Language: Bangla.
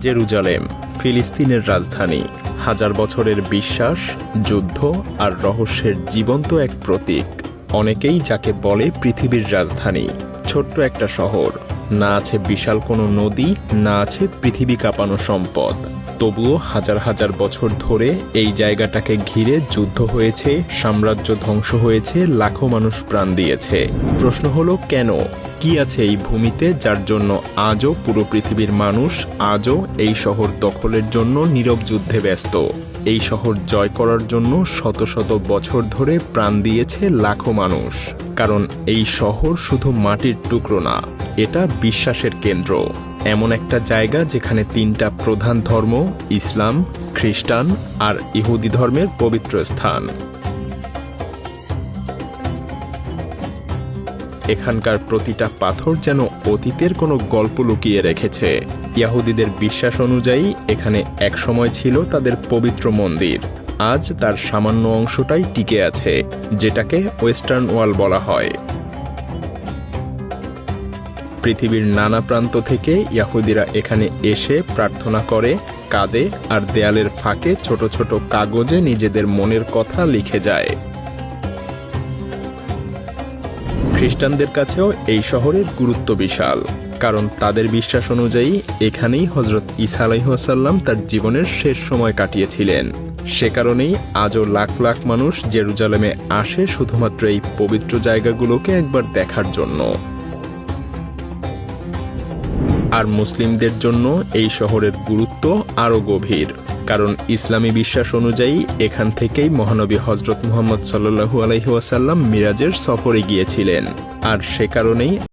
জেরুজালেম ফিলিস্তিনের রাজধানী, হাজার বছরের বিশ্বাস, যুদ্ধ আর রহস্যের জীবন্ত এক প্রতীক। অনেকেই যাকে বলে পৃথিবীর রাজধানী। ছোট্ট একটা শহর, না আছে বিশাল কোনো নদী, না আছে পৃথিবী কাঁপানো সম্পদ। তবুও হাজার হাজার বছর ধরে এই জায়গাটাকে ঘিরে যুদ্ধ হয়েছে, সাম্রাজ্য ধ্বংস হয়েছে, লাখো মানুষ প্রাণ দিয়েছে। প্রশ্ন হলো কেন? কি আছে এই ভূমিতে যার জন্য আজও পুরো পৃথিবীর মানুষ আজও এই শহর দখলের জন্য নীরব যুদ্ধে ব্যস্ত? এই শহর জয় করার জন্য শত শত বছর ধরে প্রাণ দিয়েছে লাখো মানুষ। কারণ এই শহর শুধু মাটির টুকরো না, এটা বিশ্বাসের কেন্দ্র। এমন একটা জায়গা যেখানে তিনটা প্রধান ধর্ম, ইসলাম, খ্রিস্টান আর ইহুদি ধর্মের পবিত্র স্থান। এখানকার প্রতিটা পাথর যেন অতীতের কোনো গল্প লুকিয়ে রেখেছে। ইহুদিদের বিশ্বাস অনুযায়ী এখানে একসময় ছিল তাদের পবিত্র মন্দির। আজ তার সামান্য অংশটাই টিকে আছে, যেটাকে ওয়েস্টার্ন ওয়াল বলা হয়। পৃথিবীর নানা প্রান্ত থেকে ইহুদিরা এখানে এসে প্রার্থনা করে, কাঁদে আর দেয়ালের ফাঁকে ছোট ছোট কাগজে নিজেদের মনের কথা লিখে যায়। খ্রিস্টানদের কাছেও এই শহরের গুরুত্ব বিশাল, কারণ তাদের বিশ্বাস অনুযায়ী এখানেই হযরত ঈসা আলাইহিস সালাম তার জীবনের শেষ সময় কাটিয়েছিলেন। সে কারণেই আজও লাখ লাখ মানুষ জেরুজালেমে আসে শুধুমাত্র এই পবিত্র জায়গাগুলোকে একবার দেখার জন্য। আর মুসলিমদের জন্য এই শহরের গুরুত্ব আরও গভীর, কারণ ইসলামী বিশ্বাস অনুযায়ী এখান থেকেই মহানবী হযরত মুহাম্মদ সাল্লাল্লাহু আলাইহি ওয়াসাল্লাম মিরাজের সফরে গিয়েছিলেন। আর সে কারণেই